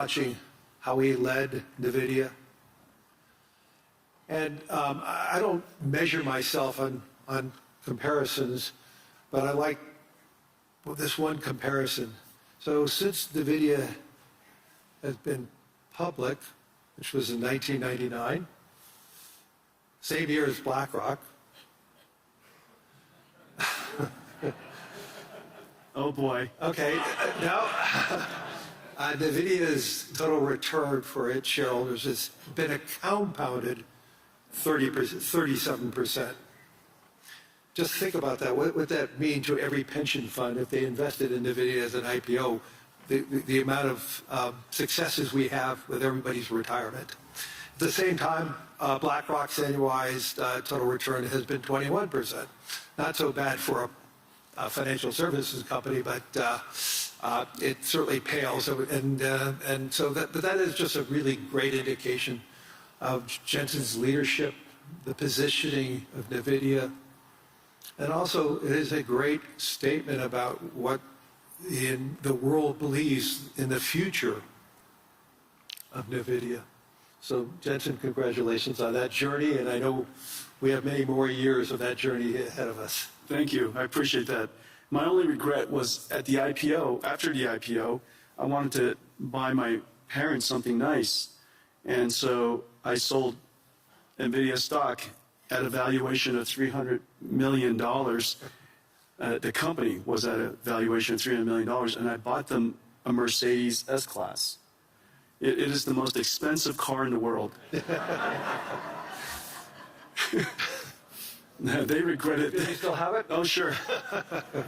watching how he led Nvidia. And I don't measure myself on comparisons, but I like this one comparison. So since Nvidia has been public, which was in 1999, same year as BlackRock. Oh boy. Okay, now Nvidia's total return for its shareholders has been a compounded 37%. Just think about that. What would that mean to every pension fund if they invested in Nvidia as an IPO? The amount of successes we have with everybody's retirement. At the same time, BlackRock's annualized total return has been 21%. Not so bad for a financial services company, but it certainly pales. And so that is just a really great indication of Jensen's leadership, the positioning of Nvidia, and also it is a great statement about what the world believes in the future of Nvidia. So Jensen, congratulations on that journey, and I know we have many more years of that journey ahead of us. Thank you. I appreciate that. My only regret was at the IPO, after the IPO, I wanted to buy my parents something nice. And so I sold Nvidia stock at a valuation of $300 million. The company was at a valuation of $300 million, and I bought them a Mercedes S-Class. It is the most expensive car in the world. They regret it. Do they still have it? Oh, sure.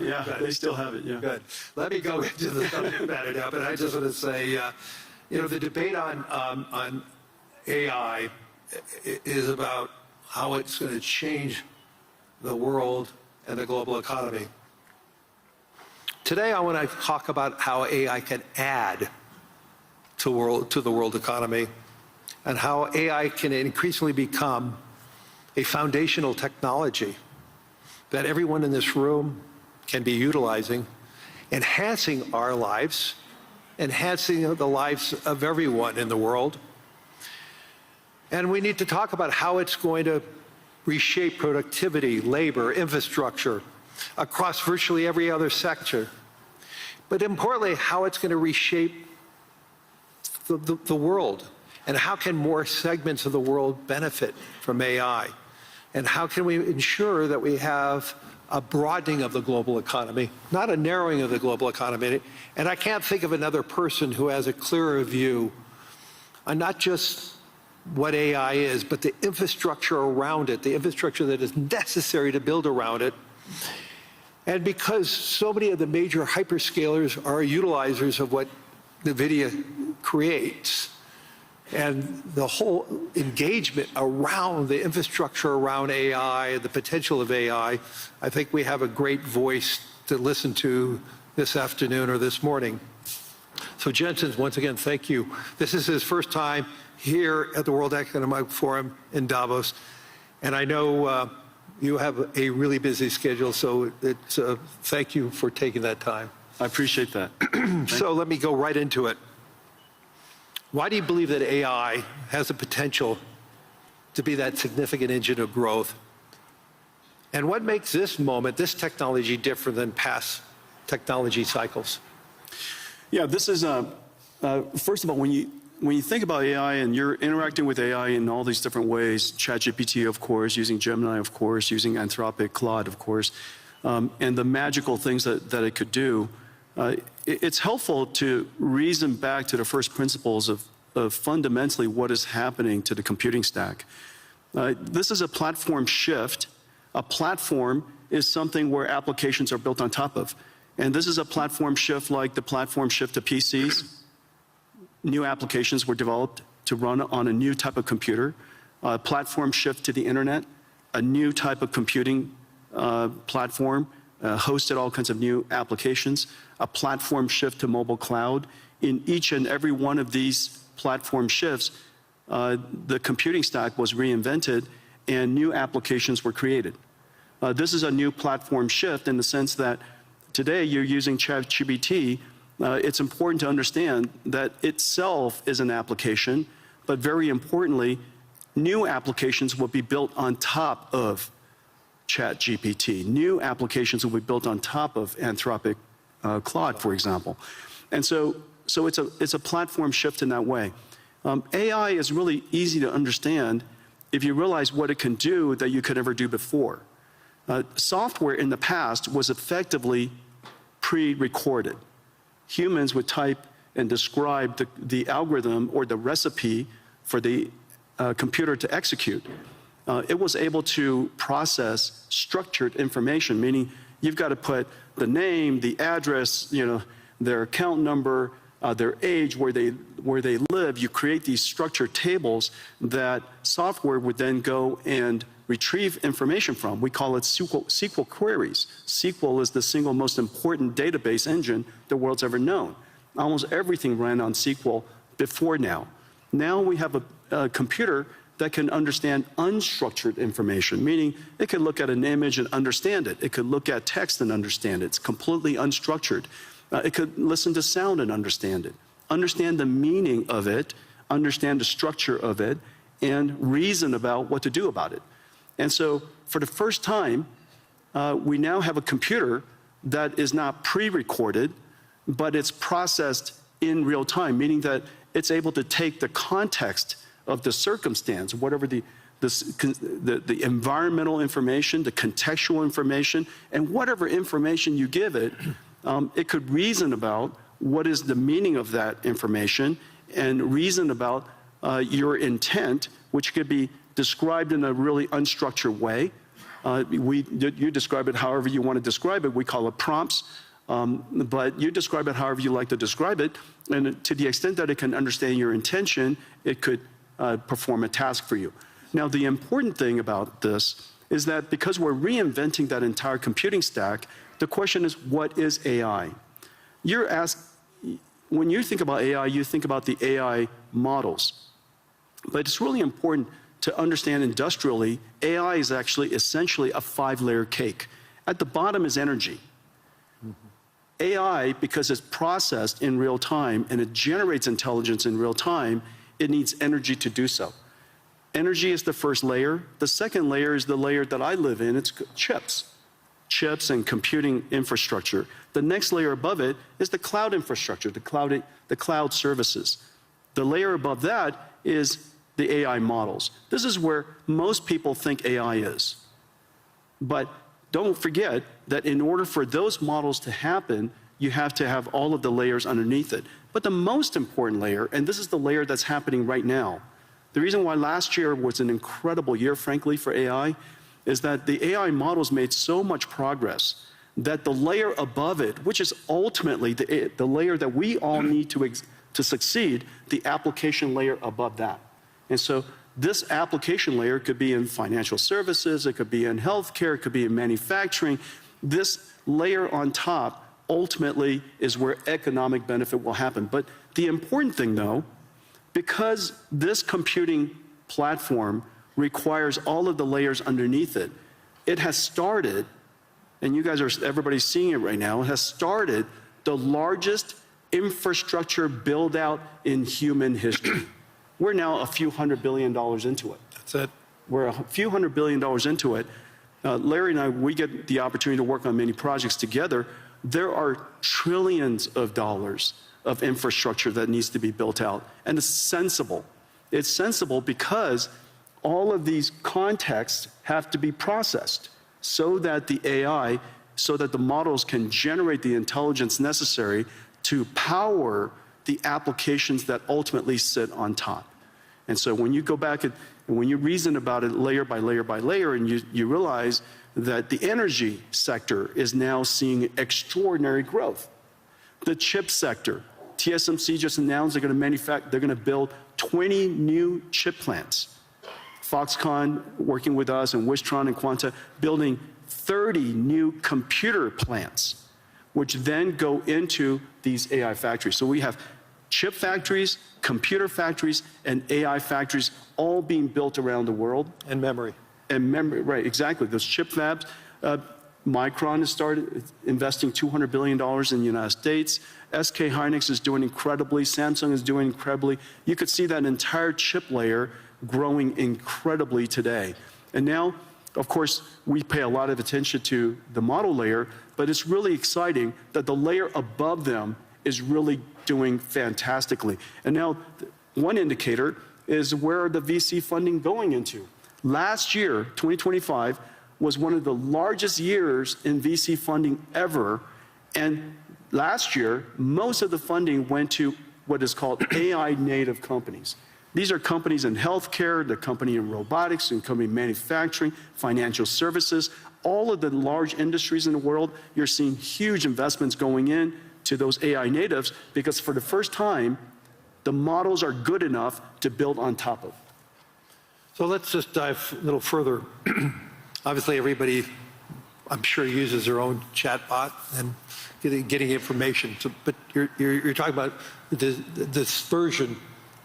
Yeah, they still have it, yeah. Good. Let me go into the subject matter now, but I just want to say, the debate on AI is about how it's going to change the world and the global economy. Today, I want to talk about how AI can add to the world economy and how AI can increasingly become a foundational technology that everyone in this room can be utilizing, enhancing our lives, enhancing the lives of everyone in the world. And we need to talk about how it's going to reshape productivity, labor, infrastructure across virtually every other sector. But importantly, how it's going to reshape the world, and how can more segments of the world benefit from AI? And how can we ensure that we have a broadening of the global economy, not a narrowing of the global economy? And I can't think of another person who has a clearer view on not just what AI is, but the infrastructure around it, the infrastructure that is necessary to build around it. And because so many of the major hyperscalers are utilizers of what Nvidia creates, and the whole engagement around the infrastructure around AI, the potential of AI, I think we have a great voice to listen to this afternoon or this morning. So Jensen, once again, thank you. This is his first time here at the World Economic Forum in Davos, and I know you have a really busy schedule, so thank you for taking that time. I appreciate that. So let me go right into it. Why do you believe that AI has the potential to be that significant engine of growth? And what makes this moment, this technology, different than past technology cycles? Yeah, this is, first of all, when you think about AI and you're interacting with AI in all these different ways, ChatGPT, of course, using Gemini, of course, using Anthropic, Claude, of course, and the magical things that it could do, it's helpful to reason back to the first principles of fundamentally what is happening to the computing stack. This is a platform shift. A platform is something where applications are built on top of. And this is a platform shift like the platform shift to PCs. New applications were developed to run on a new type of computer. Platform shift to the internet, a new type of computing platform, hosted all kinds of new applications, a platform shift to mobile cloud. In each and every one of these platform shifts, the computing stack was reinvented and new applications were created. This is a new platform shift in the sense that today you're using ChatGPT it's important to understand that itself is an application, but very importantly, new applications will be built on top of ChatGPT. New applications will be built on top of Anthropic Claude, for example. And so it's a platform shift in that way. AI is really easy to understand if you realize what it can do that you could never do before. Software in the past was effectively pre-recorded. Humans would type and describe the algorithm or the recipe for the computer to execute. It was able to process structured information, meaning you've got to put the name, the address, their account number, their age, where they live. You create these structured tables that software would then go and retrieve information from. We call it SQL queries. SQL is the single most important database engine the world's ever known. Almost everything ran on SQL before now. Now we have a computer that can understand unstructured information, meaning it can look at an image and understand it. It could look at text and understand it. It's completely unstructured. It could listen to sound and understand it, understand the meaning of it, understand the structure of it, and reason about what to do about it. And so for the first time, we now have a computer that is not pre-recorded, but it's processed in real time, meaning that it's able to take the context of the circumstance, whatever the environmental information, the contextual information, and whatever information you give it, it could reason about what is the meaning of that information and reason about your intent, which could be described in a really unstructured way. You describe it however you want to describe it. We call it prompts. But you describe it however you like to describe it. And to the extent that it can understand your intention, it could perform a task for you. Now, the important thing about this is that because we're reinventing that entire computing stack, the question is, what is AI? You're asked, when you think about AI, you think about the AI models. But it's really important to understand industrially, AI is actually essentially a 5-layer cake. At the bottom is energy. AI, because it's processed in real time and it generates intelligence in real time, it needs energy to do so. Energy is the first layer. The second layer is the layer that I live in. It's chips. Chips and computing infrastructure. The next layer above it is the cloud infrastructure, the cloud services. The layer above that is the AI models. This is where most people think AI is. But don't forget that in order for those models to happen, you have to have all of the layers underneath it. But the most important layer, and this is the layer that's happening right now, the reason why last year was an incredible year, frankly, for AI, is that the AI models made so much progress that the layer above it, which is ultimately the layer that we all need to succeed, the application layer above that. And so this application layer could be in financial services, it could be in healthcare, it could be in manufacturing. This layer on top ultimately is where economic benefit will happen. But the important thing, though, because this computing platform requires all of the layers underneath it, it has started, and you guys everybody's seeing it right now, it has started the largest infrastructure build out in human history. We're now a few $100 billion into it. That's it. We're a few $100 billion into it. Larry and I, we get the opportunity to work on many projects together. There are trillions of dollars of infrastructure that needs to be built out. And it's sensible. It's sensible because all of these contexts have to be processed so that the AI, so that the models can generate the intelligence necessary to power the applications that ultimately sit on top. And so when you go back and when you reason about it layer by layer by layer, and you realize that the energy sector is now seeing extraordinary growth. The chip sector, TSMC just announced they're going to build 20 new chip plants. Foxconn working with us and Wistron and Quanta building 30 new computer plants, which then go into these AI factories. So we have chip factories, computer factories, and AI factories all being built around the world. And memory. And memory, right, exactly. Those chip fabs. Micron has started investing $200 billion in the United States. SK Hynix is doing incredibly. Samsung is doing incredibly. You could see that entire chip layer growing incredibly today. And now, of course, we pay a lot of attention to the model layer, but it's really exciting that the layer above them is really doing fantastically. And now, one indicator is where the VC funding going into. Last year, 2025, was one of the largest years in VC funding ever. And last year, most of the funding went to what is called AI native companies. These are companies in healthcare, the company in robotics, and company in manufacturing, financial services. All of the large industries in the world, you're seeing huge investments going in to those AI natives because for the first time, the models are good enough to build on top of. So let's just dive a little further. Obviously, everybody, I'm sure, uses their own chatbot and getting information. So, but you're talking about the dispersion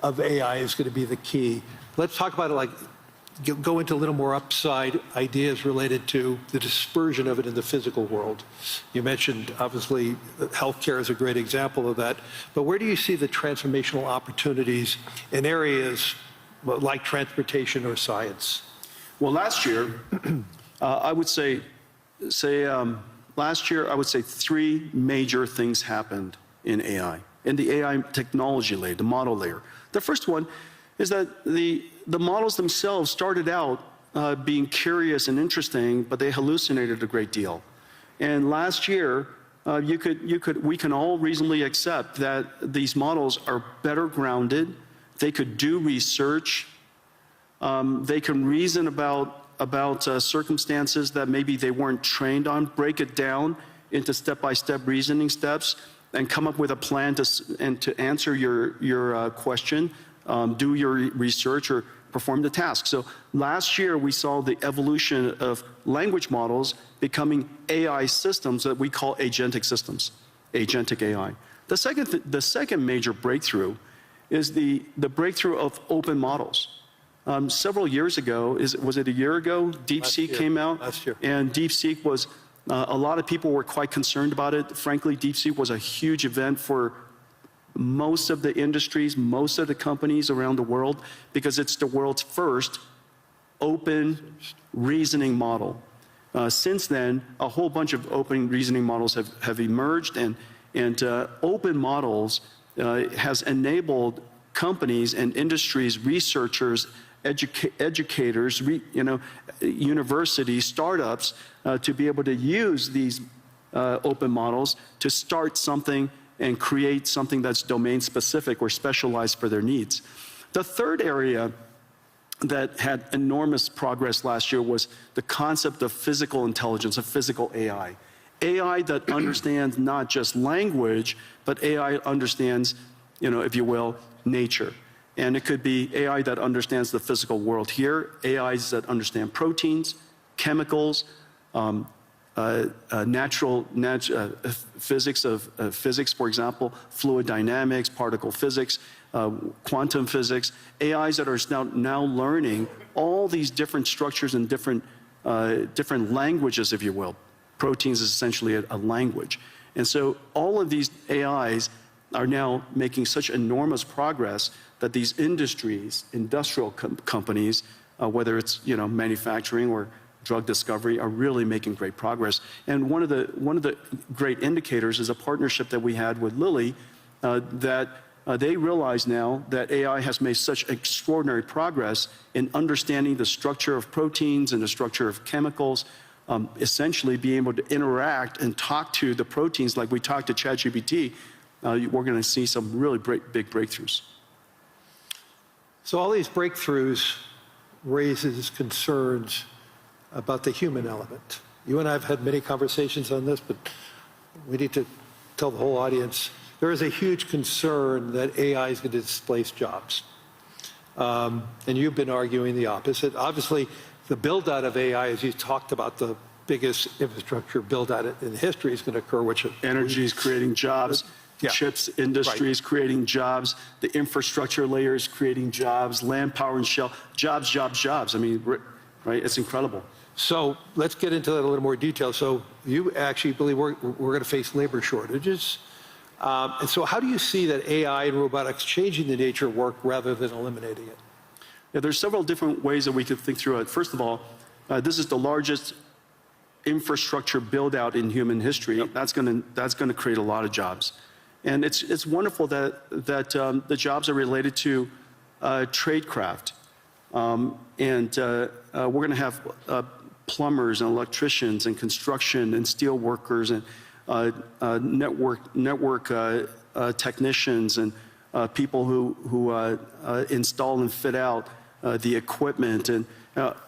of AI is going to be the key. Let's talk about it, like, go into a little more upside ideas related to the dispersion of it in the physical world. You mentioned, obviously, healthcare is a great example of that. But where do you see the transformational opportunities in areas like transportation or science? Well, last year, I would say last year, I would say 3 major things happened in AI, in the AI technology layer, the model layer. The first one is that the models themselves started out being curious and interesting, but they hallucinated a great deal. And last year, we can all reasonably accept that these models are better grounded. They could do research. They can reason about circumstances that maybe they weren't trained on, break it down into step-by-step reasoning steps, and come up with a plan to answer your question, do your research, or perform the task. So last year, we saw the evolution of language models becoming AI systems that we call agentic systems, agentic AI. The second major breakthrough is the breakthrough of open models. Several years ago, was it a year ago, DeepSeek came out? Last year. And DeepSeek was, a lot of people were quite concerned about it. Frankly, DeepSeek was a huge event for most of the industries, most of the companies around the world, because it's the world's first open reasoning model. Since then, a whole bunch of open reasoning models have emerged, and open models has enabled companies and industries, researchers, educators, universities, startups, to be able to use these open models to start something and create something that's domain specific or specialized for their needs. The third area that had enormous progress last year was the concept of physical intelligence, of physical AI. AI that understands not just language, but AI understands, if you will, nature. And it could be AI that understands the physical world here, AIs that understand proteins, chemicals, physics, for example, fluid dynamics, particle physics, quantum physics, AIs that are now learning all these different structures and different languages, if you will. Proteins is essentially a language. And so all of these AIs are now making such enormous progress that these industries, industrial companies, whether it's manufacturing or drug discovery, are really making great progress. And one of the great indicators is a partnership that we had with Lilly, that they realize now that AI has made such extraordinary progress in understanding the structure of proteins and the structure of chemicals, essentially being able to interact and talk to the proteins like we talk to ChatGPT. We're going to see some really big breakthroughs. So all these breakthroughs raises concerns about the human element. You and I have had many conversations on this, but we need to tell the whole audience, there is a huge concern that AI is going to displace jobs. And you've been arguing the opposite. Obviously, the build-out of AI, as you talked about, the biggest infrastructure build-out in history is going to occur, which energy is creating jobs. Yeah. Chips industry is creating jobs. The infrastructure layer is creating jobs. Land, power, and shell. Jobs. I mean, right? It's incredible. So let's get into that in a little more detail. So you actually believe we're going to face labor shortages. And so how do you see that AI and robotics changing the nature of work rather than eliminating it? Yeah, there's several different ways that we could think through it. First of all, this is the largest infrastructure build out in human history. Yep. That's going to create a lot of jobs. And it's wonderful that the jobs are related to tradecraft. We're going to have plumbers and electricians and construction and steel workers and network technicians and people who install and fit out the equipment. And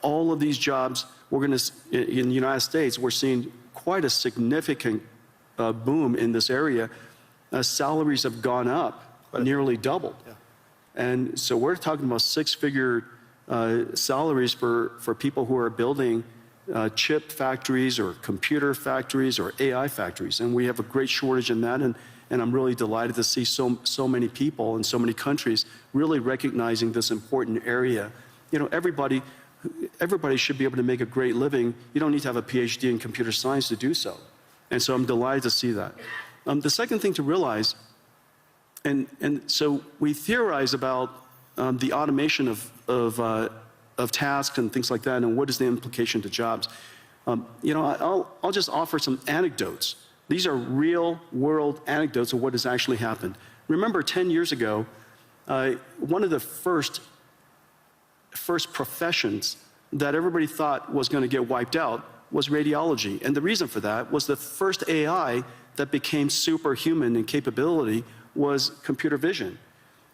all of these jobs, we're going to, in the United States, we're seeing quite a significant boom in this area. Salaries have gone up, nearly doubled. Yeah. And so we're talking about six-figure salaries for people who are building chip factories or computer factories or AI factories. And we have a great shortage in that. And I'm really delighted to see so many people in so many countries really recognizing this important area. You know, everybody should be able to make a great living. You don't need to have a PhD in computer science to do so. And so I'm delighted to see that. The second thing to realize, and so we theorize about the automation of tasks and things like that, and what is the implication to jobs. You know, I'll just offer some anecdotes. These are real world anecdotes of what has actually happened. Remember 10 years ago, one of the first professions that everybody thought was going to get wiped out was radiology. And the reason for that was the first AI that became superhuman in capability was computer vision.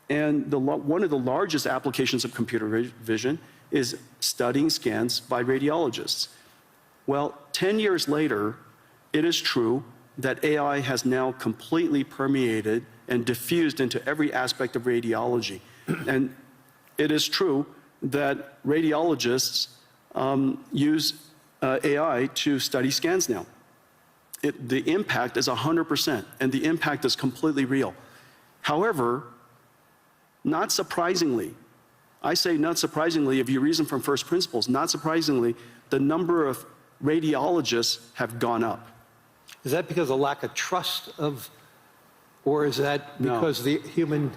And one of the largest applications of computer vision is studying scans by radiologists. Well, 10 years later, it is true that AI has now completely permeated and diffused into every aspect of radiology. And it is true that radiologists use AI to study scans now. The impact is 100%, and the impact is completely real. However, not surprisingly, I say not surprisingly, if you reason from first principles, not surprisingly, the number of radiologists have gone up. Is that because of lack of trust or is that because the human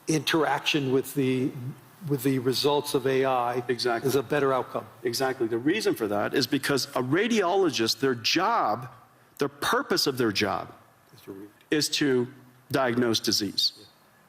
interaction with the results of AI is a better outcome? Exactly. The reason for that is because a radiologist, the purpose of their job is to diagnose disease,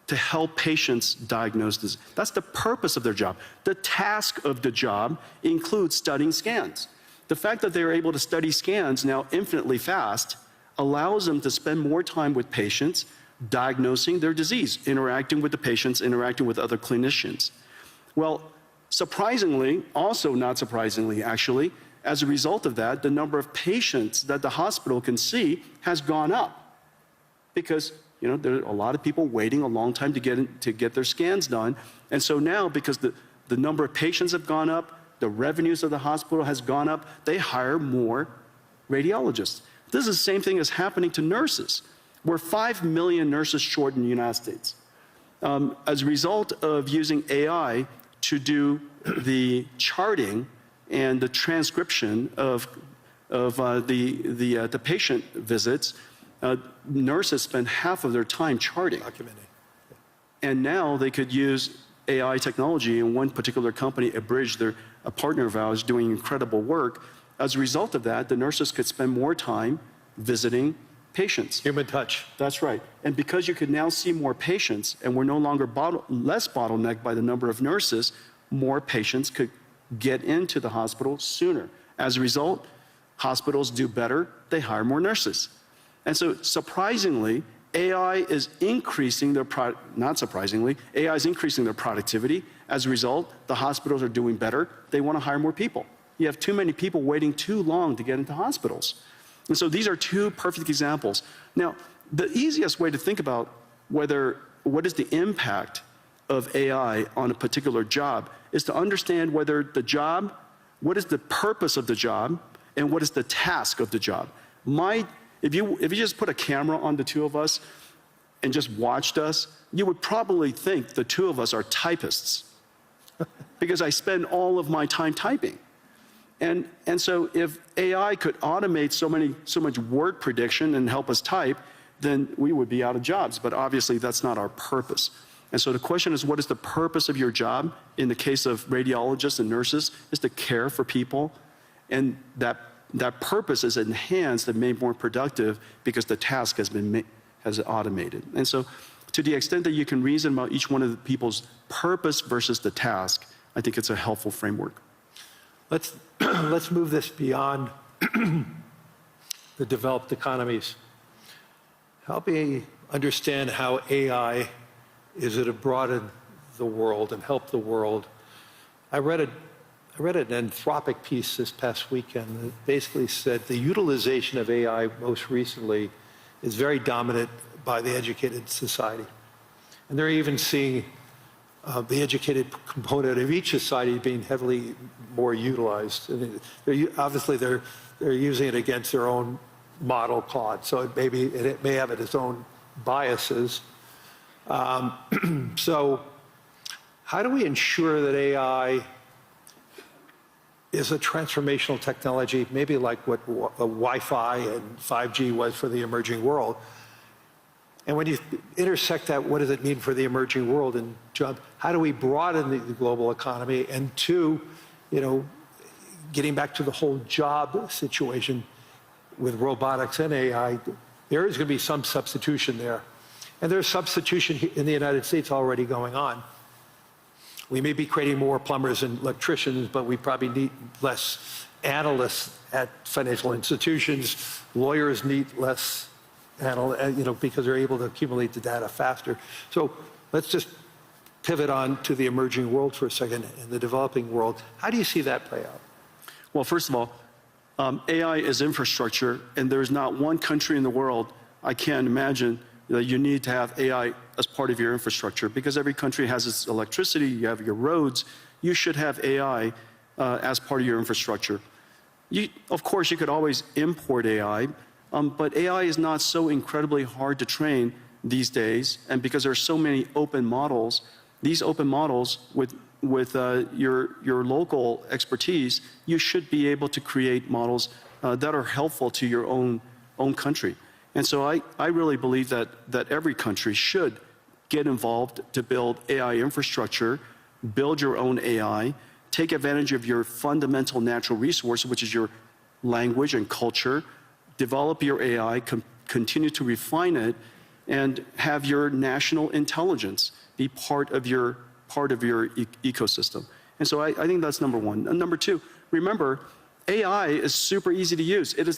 to help patients diagnose disease. That's the purpose of their job. The task of the job includes studying scans. The fact that they're able to study scans now infinitely fast allows them to spend more time with patients, diagnosing their disease, interacting with the patients, interacting with other clinicians. Well, surprisingly, also not surprisingly actually, as a result of that, the number of patients that the hospital can see has gone up. Because, you know, there are a lot of people waiting a long time to get their scans done. And so now, because the number of patients have gone up, the revenues of the hospital has gone up, they hire more radiologists. This is the same thing as happening to nurses. We're 5 million nurses short in the United States. As a result of using AI to do the charting and the transcription of the patient visits, nurses spend half of their time charting. Documenting. And now they could use AI technology, and one particular company, Abridge, they're a partner of ours doing incredible work. As a result of that, the nurses could spend more time visiting patients. Human touch. That's right. And because you could now see more patients, and we're no longer less bottlenecked by the number of nurses, more patients could get into the hospital sooner. As a result, hospitals do better, they hire more nurses. And so surprisingly, AI is increasing their not surprisingly, AI is increasing their productivity. As a result, the hospitals are doing better. They want to hire more people. You have too many people waiting too long to get into hospitals. And so these are two perfect examples. Now, the easiest way to think about what is the impact of AI on a particular job is to understand whether the job, what is the purpose of the job, and what is the task of the job. If you just put a camera on the two of us and just watched us, you would probably think the two of us are typists because I spend all of my time typing. And so if AI could automate so much word prediction and help us type, then we would be out of jobs. But obviously that's not our purpose. And so the question is, what is the purpose of your job? In the case of radiologists and nurses, is to care for people. And that purpose is enhanced and made more productive because the task has automated. And so to the extent that you can reason about each one of the people's purpose versus the task, I think it's a helpful framework. Let's move this beyond the developed economies. Help me understand how AI is it to broaden the world and help the world. I read an Anthropic piece this past weekend that basically said the utilization of AI most recently is very dominant by the educated society. And they're even seeing the educated component of each society being heavily more utilized. And obviously, they're using it against their own model, Claude. So it may have its own biases. So how do we ensure that AI is a transformational technology, maybe like what Wi-Fi and 5G was for the emerging world? And when you intersect that, what does it mean for the emerging world? And John, how do we broaden the global economy? And two, getting back to the whole job situation with robotics and AI, there is going to be some substitution there. And there's substitution in the United States already going on. We may be creating more plumbers and electricians, but we probably need less analysts at financial institutions. Lawyers need less because they're able to accumulate the data faster. So let's just pivot on to the emerging world for a second, in the developing world. How do you see that play out? Well, first of all, AI is infrastructure, and there's not one country in the world, I can't imagine, that you need to have AI as part of your infrastructure, because every country has its electricity, you have your roads, you should have AI as part of your infrastructure. Of course, you could always import AI, but AI is not so incredibly hard to train these days, and because there are so many open models, these open models with your local expertise, you should be able to create models that are helpful to your own country. And so I really believe that every country should get involved to build AI infrastructure, build your own AI, take advantage of your fundamental natural resource, which is your language and culture, develop your AI, continue to refine it, and have your national intelligence be part of your ecosystem. And so I think that's number one. And number two, remember, AI is super easy to use. It's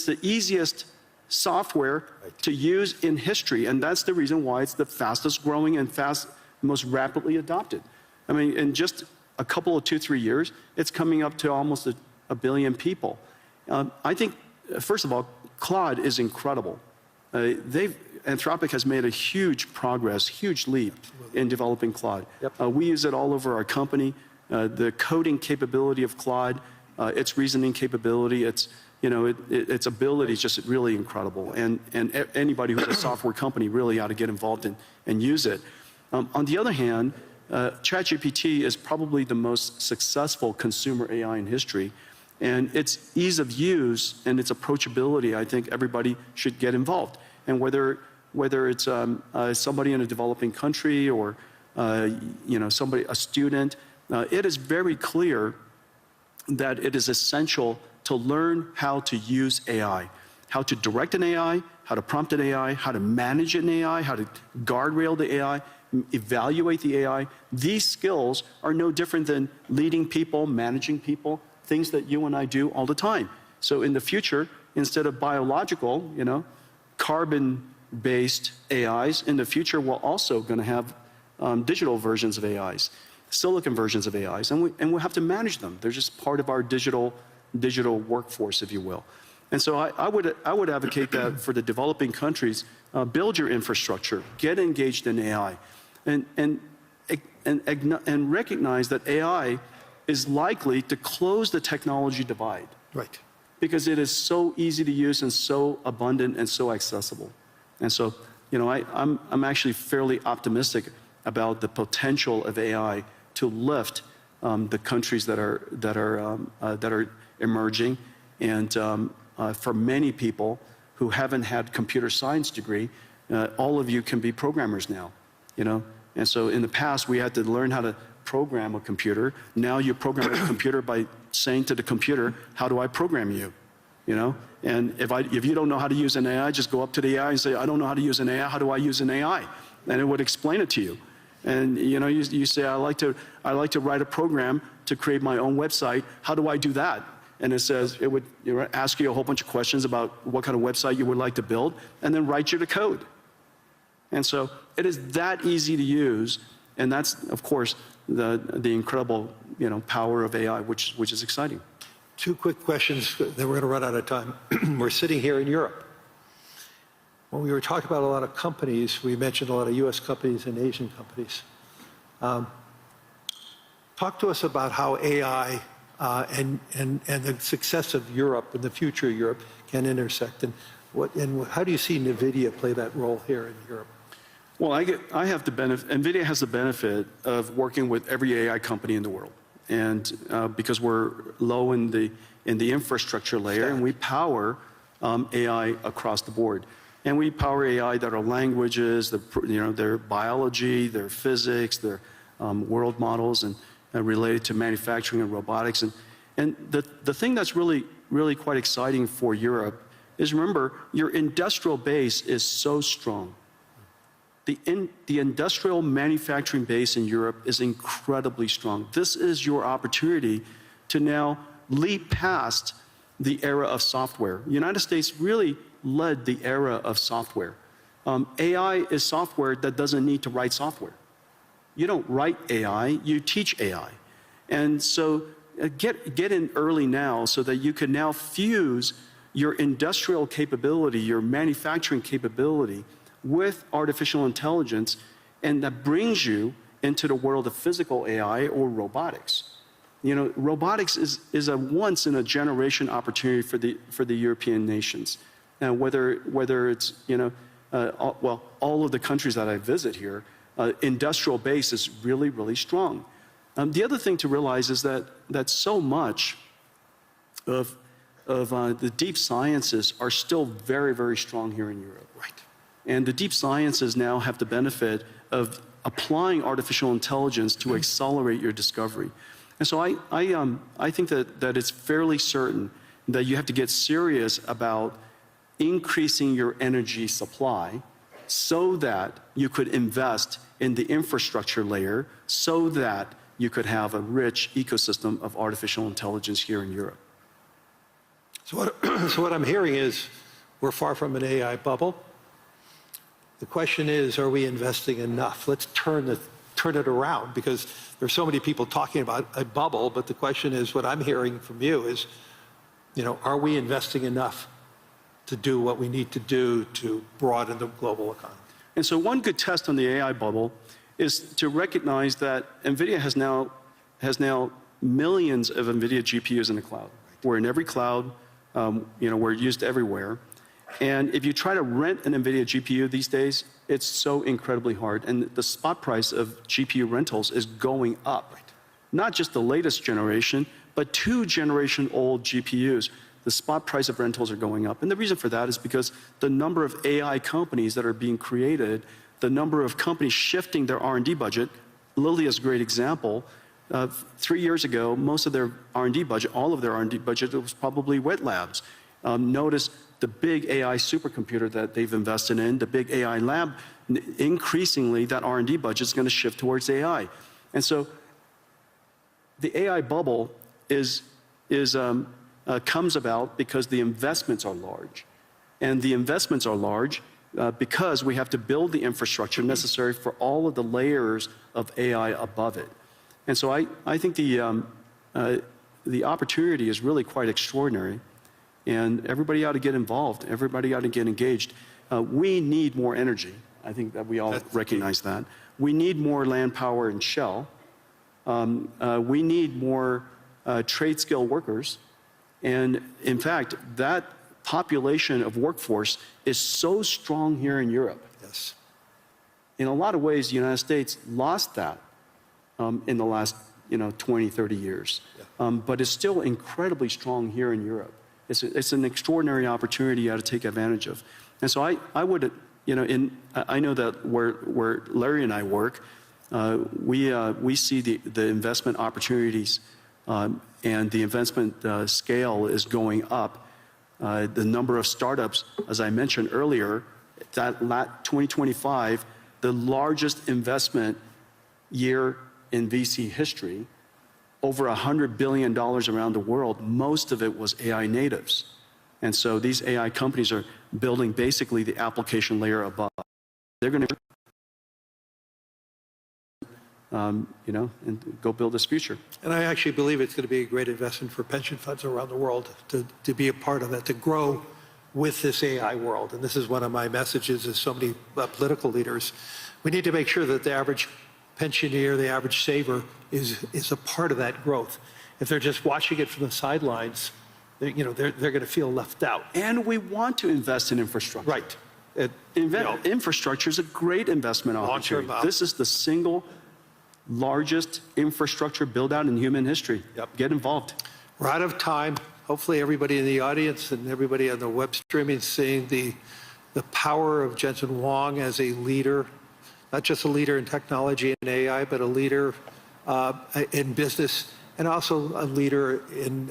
the easiest software to use in history, and that's the reason why it's the fastest growing and most rapidly adopted. I mean, in just a couple of 2-3 years, it's coming up to almost a billion people. I think, first of all, Claude is incredible. Anthropic has made a huge progress, huge leap in developing Claude. Yep. We use it all over our company. The coding capability of Claude, its reasoning capability, its ability is just really incredible. And anybody who's a software company really ought to get involved and use it. On the other hand, ChatGPT is probably the most successful consumer AI in history. And its ease of use and its approachability, I think everybody should get involved. And whether it's somebody in a developing country or a student, it is very clear that it is essential to learn how to use AI, how to direct an AI, how to prompt an AI, how to manage an AI, how to guardrail the AI, evaluate the AI. These skills are no different than leading people, managing people, things that you and I do all the time. So in the future, instead of biological, carbon-based AIs, in the future we're also going to have digital versions of AIs, silicon versions of AIs, and we'll have to manage them. They're just part of our digital workforce, if you will. And so I would advocate that for the developing countries, build your infrastructure, get engaged in AI, and recognize that AI is likely to close the technology divide. Right. Because it is so easy to use and so abundant and so accessible. And so, I'm actually fairly optimistic about the potential of AI to lift the countries that are emerging, and for many people who haven't had computer science degree, all of you can be programmers now, you know. And so in the past we had to learn how to program a computer. Now you program a computer by saying to the computer, "How do I program you?" You know. And if you don't know how to use an AI, just go up to the AI and say, "I don't know how to use an AI. How do I use an AI?" And it would explain it to you. And you know, you say, I like to write a program to create my own website. How do I do that? And it says, it would ask you a whole bunch of questions about what kind of website you would like to build, and then write you the code. And so it is that easy to use, and that's, of course, the incredible, you know, power of AI, which is exciting. Two quick questions, then we're going to run out of time. We're sitting here in Europe. When we were talking about a lot of companies, we mentioned a lot of US companies and Asian companies. Talk to us about how AI and the success of Europe and the future of Europe can intersect, and how do you see Nvidia play that role here in Europe? Well, I have the benefit. Nvidia has the benefit of working with every AI company in the world, and because we're low in the infrastructure layer, and we power AI across the board. And we power AI that are languages, their biology, their physics, their world models, and related to manufacturing and robotics. And the thing that's really quite exciting for Europe is, remember, your industrial base is so strong. The industrial manufacturing base in Europe is incredibly strong. This is your opportunity to now leap past the era of software. The United States really led the era of software. AI is software that doesn't need to write software. You don't write AI, you teach AI. And so get in early now so that you can now fuse your industrial capability, your manufacturing capability with artificial intelligence, and that brings you into the world of physical AI or robotics. You know, robotics is a once in a generation opportunity for the European nations. Now, whether it's, you know, all of the countries that I visit here, industrial base is really, really strong. The other thing to realize is that so much of the deep sciences are still very, very strong here in Europe. Right. And the deep sciences now have the benefit of applying artificial intelligence to accelerate your discovery. And so I think that it's fairly certain that you have to get serious about increasing your energy supply so that you could invest in the infrastructure layer so that you could have a rich ecosystem of artificial intelligence here in Europe. So what I'm hearing is we're far from an AI bubble. The question is, are we investing enough? Let's turn it around, because there's so many people talking about a bubble, but the question is, what I'm hearing from you is, you know, are we investing enough to do what we need to do to broaden the global economy? And so one good test on the AI bubble is to recognize that Nvidia has now millions of Nvidia GPUs in the cloud. We're in every cloud, you know, we're used everywhere. And if you try to rent an Nvidia GPU these days, it's so incredibly hard. And the spot price of GPU rentals is going up. Not just the latest generation, but 2-generation-old GPUs. The spot price of rentals are going up. And the reason for that is because the number of AI companies that are being created, the number of companies shifting their R&D budget. Lilly is a great example. 3 years ago, most of their R&D budget, all of their R&D budget, was probably wet labs. Notice the big AI supercomputer that they've invested in, the big AI lab, increasingly that R&D budget is going to shift towards AI. And so the AI bubble comes about because the investments are large. And the investments are large because we have to build the infrastructure necessary for all of the layers of AI above it. And so I think the opportunity is really quite extraordinary. And everybody ought to get involved. Everybody ought to get engaged. We need more energy. I think that we all recognize that. We need more land power and shell. We need more trade skill workers. And in fact, that population of workforce is so strong here in Europe. Yes. In a lot of ways, the United States lost that in the last 20, 30 years. But it's still incredibly strong here in Europe. It's an extraordinary opportunity you got to take advantage of. And so I would, I know that where Larry and I work, we see the investment opportunities and the investment scale is going up. The number of startups, as I mentioned earlier, that 2025, the largest investment year in VC history, over $100 billion around the world, most of it was AI natives. And so these AI companies are building basically the application layer above. They're going to, and go build this future. And I actually believe it's going to be a great investment for pension funds around the world to be a part of it, to grow with this AI world. And this is one of my messages as so many political leaders. We need to make sure that the average pensioner, the average saver is a part of that growth. If they're just watching it from the sidelines, they're going to feel left out. And we want to invest in infrastructure. Right. Infrastructure is a great investment opportunity. This is the single largest infrastructure build-out in human history. Yep. Get involved. We're out of time. Hopefully everybody in the audience and everybody on the web streaming is seeing the power of Jensen Huang as a leader, not just a leader in technology and AI, but a leader in business and also a leader in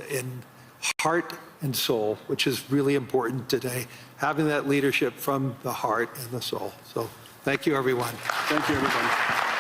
heart and soul, which is really important today, having that leadership from the heart and the soul. So thank you, everyone. Thank you, everybody.